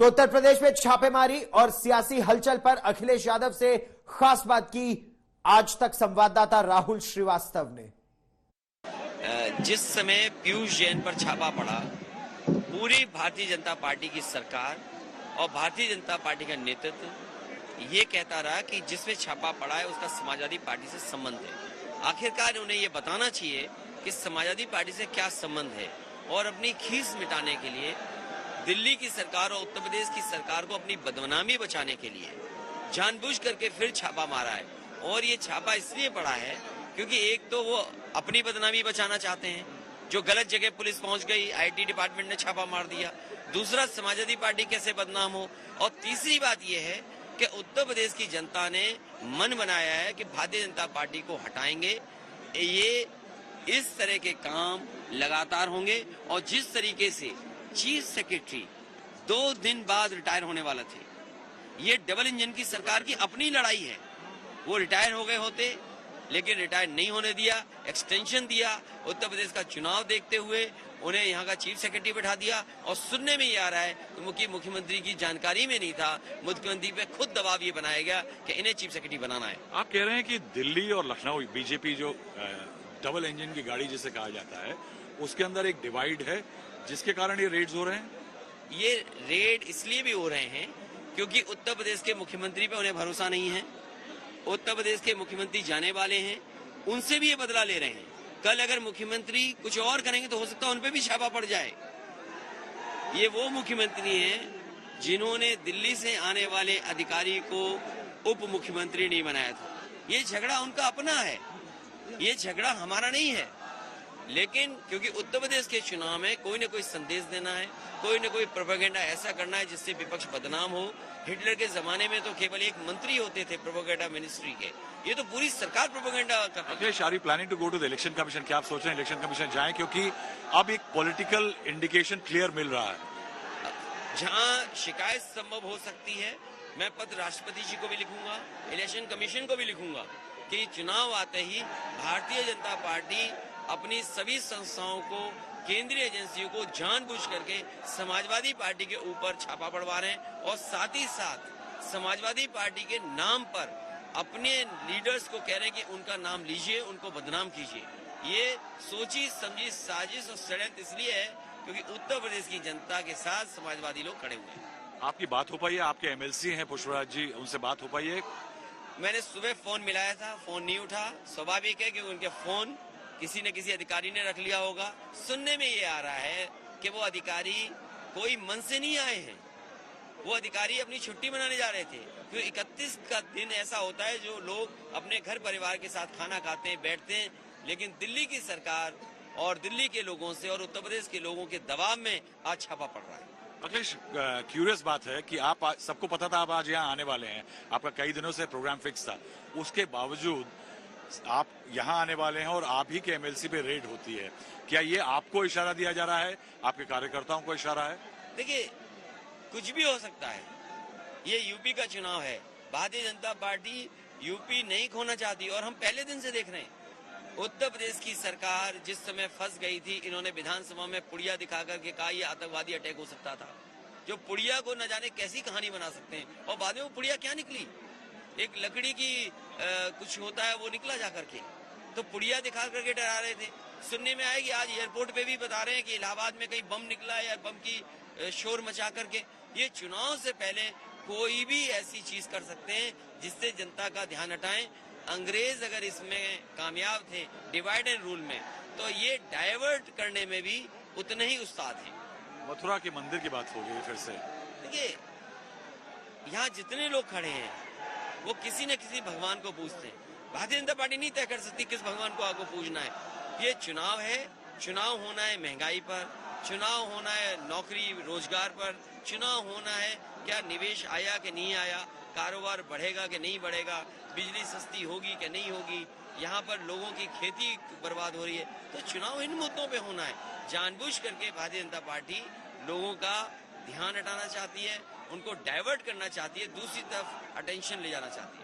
तो उत्तर प्रदेश में छापेमारी और सियासी हलचल पर अखिलेश यादव से खास बात की आज तक संवाददाता राहुल श्रीवास्तव ने। जिस समय पीयूष जैन पर छापा पड़ा, पूरी भारतीय जनता पार्टी की सरकार और भारतीय जनता पार्टी का नेतृत्व ये कहता रहा कि जिसमें छापा पड़ा है उसका समाजवादी पार्टी से संबंध है। आखिरकार उन्हें ये बताना चाहिए कि समाजवादी पार्टी से क्या संबंध है, और अपनी खीस मिटाने के लिए दिल्ली की सरकार और उत्तर प्रदेश की सरकार को अपनी बदनामी बचाने के लिए जानबूझ करके फिर छापा मारा है। और ये छापा इसलिए पड़ा है क्योंकि एक तो वो अपनी बदनामी बचाना चाहते हैं, जो गलत जगह पुलिस पहुंच गई, आईटी डिपार्टमेंट ने छापा मार दिया। दूसरा, समाजवादी पार्टी कैसे बदनाम हो। और तीसरी बात यह है कि उत्तर प्रदेश की जनता ने मन बनाया है कि भारतीय जनता पार्टी को हटाएंगे। ये इस तरह के काम लगातार होंगे। और जिस तरीके से चीफ सेक्रेटरी 2 दिन बाद रिटायर होने वाला थे, ये डबल इंजन की सरकार की अपनी लड़ाई है। वो रिटायर हो गए होते, लेकिन रिटायर नहीं होने दिया, एक्सटेंशन दिया। उत्तर प्रदेश का चुनाव देखते हुए उन्हें यहाँ का चीफ सेक्रेटरी बैठा दिया। और सुनने में ये आ रहा है कि मुख्यमंत्री की जानकारी में नहीं था, मुख्यमंत्री पे खुद दबाव ये बनाया गया कि इन्हें चीफ सेक्रेटरी बनाना है। आप कह रहे हैं कि दिल्ली और लखनऊ बीजेपी जो डबल इंजन की गाड़ी जिसे कहा जाता है, उसके अंदर एक डिवाइड है जिसके कारण ये रेड्स हो रहे हैं। ये रेड इसलिए भी हो रहे हैं क्योंकि उत्तर प्रदेश के मुख्यमंत्री पे उन्हें भरोसा नहीं है। उत्तर प्रदेश के मुख्यमंत्री जाने वाले हैं, उनसे भी ये बदला ले रहे हैं। कल अगर मुख्यमंत्री कुछ और करेंगे तो हो सकता है उन पे भी छापा पड़ जाए। ये वो मुख्यमंत्री हैं जिन्होंने दिल्ली से आने वाले अधिकारी को उप मुख्यमंत्री नहीं बनाया था। ये झगड़ा उनका अपना है, ये झगड़ा हमारा नहीं है। लेकिन क्योंकि उत्तर प्रदेश के चुनाव में कोई न कोई संदेश देना है, कोई न कोई प्रोपेगेंडा ऐसा करना है जिससे विपक्ष बदनाम हो। हिटलर के जमाने में तो केवल एक मंत्री होते थे प्रोपेगेंडा मिनिस्ट्री के, ये तो पूरी सरकार प्रोपेगेंडा करती है। Are you planning to go to the election commission? क्या आप सोच रहे हैं इलेक्शन कमीशन जाएं, क्योंकि अब एक पॉलिटिकल इंडिकेशन क्लियर मिल रहा है। जहां शिकायत संभव हो सकती है, मैं पत्र राष्ट्रपति जी को भी लिखूंगा, इलेक्शन कमीशन को भी लिखूंगा कि चुनाव आते ही भारतीय जनता पार्टी अपनी सभी संस्थाओं को, केंद्रीय एजेंसियों को जानबूझ करके समाजवादी पार्टी के ऊपर छापा पड़वा रहे हैं। और साथ ही साथ समाजवादी पार्टी के नाम पर अपने लीडर्स को कह रहे हैं कि उनका नाम लीजिए, उनको बदनाम कीजिए। ये सोची समझी साजिश और षड्यंत्र इसलिए है क्योंकि उत्तर प्रदेश की जनता के साथ समाजवादी लोग खड़े हुए हैं। आपकी बात हो पाई है? आपके एमएलसी हैं पुष्पराज जी, उनसे बात हो पाई है? मैंने सुबह फोन मिलाया था, फोन नहीं उठा। स्वाभाविक है कि उनके फोन किसी न किसी अधिकारी ने रख लिया होगा। सुनने में ये आ रहा है कि वो अधिकारी कोई मन से नहीं आए हैं, वो अधिकारी अपनी छुट्टी मनाने जा रहे थे। क्योंकि 31 का दिन ऐसा होता है जो लोग अपने घर परिवार के साथ खाना खाते हैं, बैठते हैं। लेकिन दिल्ली की सरकार और दिल्ली के लोगों से और उत्तर प्रदेश के लोगों के दबाव में आज छापा पड़ रहा है। अखिलेश, क्यूरियस बात है कि आप सबको पता था आप आज यहाँ आने वाले हैं, आपका कई दिनों से प्रोग्राम फिक्स था, उसके बावजूद आप यहाँ आने वाले हैं और आप ही के एमएलसी पे रेड होती है। क्या ये आपको इशारा दिया जा रहा है, आपके कार्यकर्ताओं को इशारा है? देखिए, कुछ भी हो सकता है। ये यूपी का चुनाव है, भारतीय जनता पार्टी यूपी नहीं खोना चाहती और हम पहले दिन से देख रहे हैं। उत्तर प्रदेश की सरकार जिस समय फंस गई थी, इन्होंने विधानसभा में पुड़िया दिखा करके कहा ये आतंकवादी अटैक हो सकता था। जो पुड़िया को न जाने कैसी कहानी बना सकते हैं, और बाद में वो पुड़िया क्या निकली, एक लकड़ी की कुछ होता है वो निकला जा करके। तो पुड़िया दिखा करके डरा रहे थे। सुनने में आएगी आज एयरपोर्ट पे भी बता रहे हैं कि इलाहाबाद में कहीं बम निकला है या बम की शोर मचा करके। ये चुनाव से पहले कोई भी ऐसी चीज कर सकते हैं जिससे जनता का ध्यान हटाएं। अंग्रेज अगर इसमें कामयाब थे डिवाइड एंड रूल में, तो ये डाइवर्ट करने में भी उतने ही उस्ताद हैं। मथुरा के मंदिर की बात हो गई फिर से। देखिए, यहाँ जितने लोग खड़े हैं वो किसी न किसी भगवान को पूजते हैं। भारतीय जनता पार्टी नहीं तय कर सकती किस भगवान को आपको पूजना है। ये चुनाव है, चुनाव होना है महंगाई पर, चुनाव होना है नौकरी रोजगार पर, चुनाव होना है क्या निवेश आया कि नहीं आया, कारोबार बढ़ेगा कि नहीं बढ़ेगा, बिजली सस्ती होगी कि नहीं होगी, यहाँ पर लोगों की खेती बर्बाद हो रही है। तो चुनाव इन मुद्दों पे होना है। जानबूझ करके भारतीय जनता पार्टी लोगों का ध्यान हटाना चाहती है, उनको डाइवर्ट करना चाहती है, दूसरी तरफ अटेंशन ले जाना चाहती है।